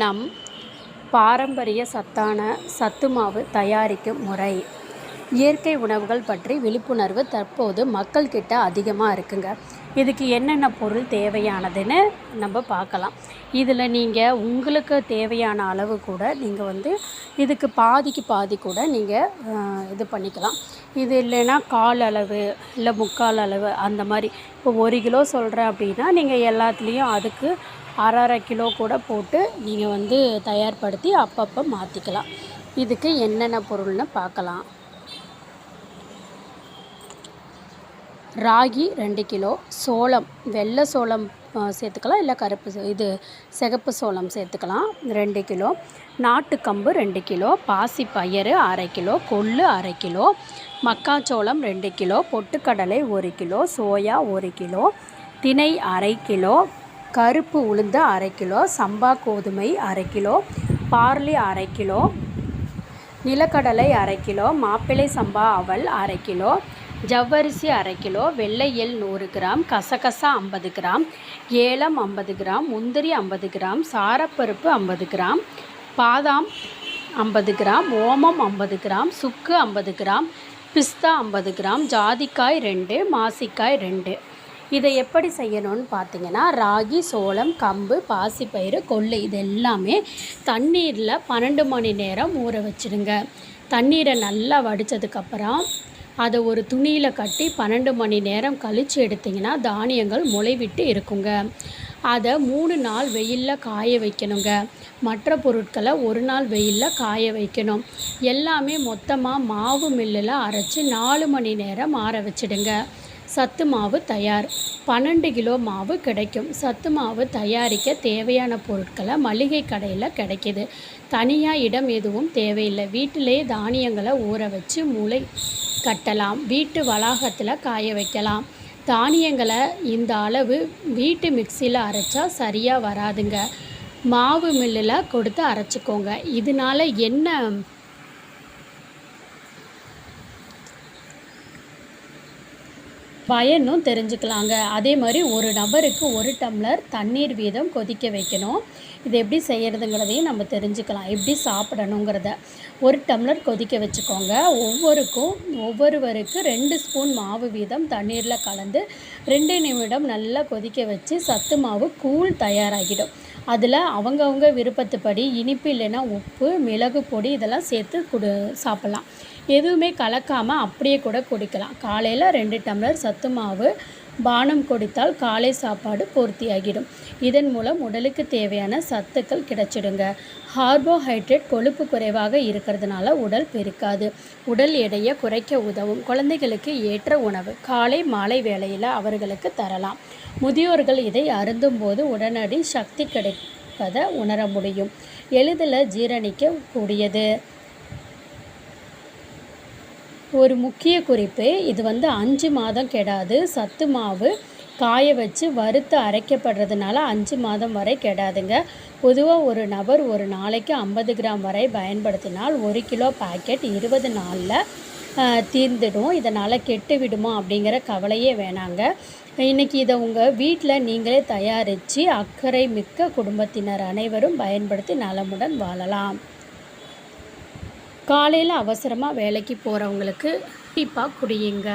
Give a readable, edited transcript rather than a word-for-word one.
நம் பாரம்பரிய சத்தான சத்துமாவு தயாரிக்கும் முறை. இயற்கை உணவுகள் பற்றி விழிப்புணர்வு தற்போது மக்கள்கிட்ட அதிகமாக இருக்குங்க. இதுக்கு என்னென்ன பொருள் தேவையானதுன்னு நம்ம பார்க்கலாம். இதில் நீங்கள் உங்களுக்கு தேவையான அளவு கூட நீங்கள் இதுக்கு பாதிக்கு பாதி கூட நீங்கள் இது பண்ணிக்கலாம். இது இல்லைன்னா கால் அளவு இல்லை முக்கால் அளவு அந்த மாதிரி. இப்போ 1 கிலோ சொல்கிறேன் அப்படின்னா நீங்கள் எல்லாத்துலேயும் அதுக்கு அரை கிலோ கூட போட்டு நீங்கள் தயார்படுத்தி அப்பப்போ மாற்றிக்கலாம். இதுக்கு என்னென்ன பொருள்னு பார்க்கலாம். ராகி 2 கிலோ, சோளம் வெள்ளை சோளம் சேர்த்துக்கலாம், இல்லை சிகப்பு சோளம் சேர்த்துக்கலாம் 2 கிலோ, நாட்டுக்கம்பு 2 கிலோ, பாசி பயிறு அரை கிலோ, கொள்ளு அரை கிலோ, மக்காச்சோளம் 2 கிலோ, பொட்டுக்கடலை 1 கிலோ, சோயா 1 கிலோ, திணை அரை கிலோ, கருப்பு உளுந்து அரை கிலோ, சம்பா கோதுமை அரை கிலோ, பார்லி அரை கிலோ, நிலக்கடலை அரை கிலோ, மாப்பிள்ளை சம்பா அவல் அரை கிலோ, ஜவ்வரிசி அரை கிலோ, வெள்ளை எள் 100 கிராம், கசகசா 50 கிராம், ஏலம் 50 கிராம், முந்திரி 50 கிராம், சாரப்பருப்பு 50 கிராம், பாதாம் 50 கிராம், ஓமம் 50 கிராம், சுக்கு 50 கிராம், பிஸ்தா 50 கிராம், ஜாதிக்காய் 2, மாசிக்காய் 2. இதை எப்படி செய்யணும்னு பார்த்தீங்கன்னா, ராகி, சோளம், கம்பு, பாசிப்பயிறு, கொள்ளு இது எல்லாமே தண்ணீரில் 12 மணி நேரம் ஊற வச்சுடுங்க. தண்ணீரை நல்லா வடித்ததுக்கப்புறம் அதை ஒரு துணியில் கட்டி 12 மணி நேரம் கழித்து எடுத்திங்கன்னா தானியங்கள் முளைவிட்டு இருக்குங்க. அதை 3 நாள் வெயிலில் காய வைக்கணுங்க. மற்ற பொருட்களை 1 நாள் வெயிலில் காய வைக்கணும். எல்லாமே மொத்தமாக மாவு மில்லில் அரைச்சி 4 மணி நேரம் ஆற வச்சிடுங்க. சத்து மாவு தயார். 12 கிலோ மாவு கிடைக்கும். சத்து மாவு தயாரிக்க தேவையான பொருட்களை மளிகை கடையில் கிடைக்கிது. தனியாக இடம் எதுவும் தேவையில்லை. வீட்டிலேயே தானியங்களை ஊற வச்சு முளை கட்டலாம். வீட்டு வளாகத்தில் காய வைக்கலாம். தானியங்களை இந்த அளவு வீட்டு மிக்சியில் அரைச்சா சரியாக வராதுங்க. மாவு மில்லில் கொடுத்து அரைச்சிக்கோங்க. இதனால் என்ன பயனும் தெரிஞ்சுக்கலாங்க. அதே மாதிரி ஒரு நபருக்கு 1 டம்ளர் தண்ணீர் வீதம் கொதிக்க வைக்கணும். இது எப்படி செய்கிறதுங்கிறதையும் நம்ம தெரிஞ்சுக்கலாம். எப்படி சாப்பிடணுங்கிறத 1 டம்ளர் கொதிக்க வச்சுக்கோங்க. ஒவ்வொருவருக்கு 2 ஸ்பூன் மாவு வீதம் தண்ணீரில் கலந்து 2 நிமிடம் நல்லா கொதிக்க வச்சு சத்து மாவு கூழ் தயாராகிடும். அதில் அவங்கவுங்க விருப்பத்துப்படி இனிப்பு இல்லைன்னா உப்பு, மிளகு பொடி இதெல்லாம் சேர்த்து சாப்பிட்லாம். எதுவுமே கலக்காமல் அப்படியே கூட குடிக்கலாம். காலையில் 2 டம்ளர் சத்து மாவு பானம் குடித்தால் காலை சாப்பாடு பூர்த்தியாகிடும். இதன் மூலம் உடலுக்கு தேவையான சத்துக்கள் கிடைச்சிடுங்க. கார்போஹைட்ரேட் கொழுப்பு குறைவாக இருக்கிறதுனால உடல் பெருக்காது. உடல் எடையை குறைக்க உதவும். குழந்தைகளுக்கு ஏற்ற உணவு. காலை மாலை வேளையில் அவர்களுக்கு தரலாம். முதியோர்கள் இதை அருந்தும் போது உடனடி சக்தி கிடைப்பதை உணர முடியும். எளிதில் ஜீரணிக்க கூடியது. ஒரு முக்கிய குறிப்பு, இது 5 மாதம் கெடாது. சத்து மாவு காய வச்சு வறுத்து அரைக்கப்படுறதுனால 5 மாதம் வரை கெடாதுங்க. பொதுவாக ஒரு நபர் ஒரு நாளைக்கு 50 கிராம் வரை பயன்படுத்தினால் 1 கிலோ பாக்கெட் 20 நாளில் தீர்ந்துடும். இதனால் கெட்டு விடுமா அப்படிங்கிற கவலையே வேணாங்க. இன்றைக்கி இதை உங்கள் வீட்டில் நீங்களே தயாரித்து அக்கறை மிக்க குடும்பத்தினர் அனைவரும் பயன்படுத்தி நலமுடன் வாழலாம். காலையில் அவசரமாக வேலைக்கு போகிறவங்களுக்கு கண்டிப்பாக குடியுங்க.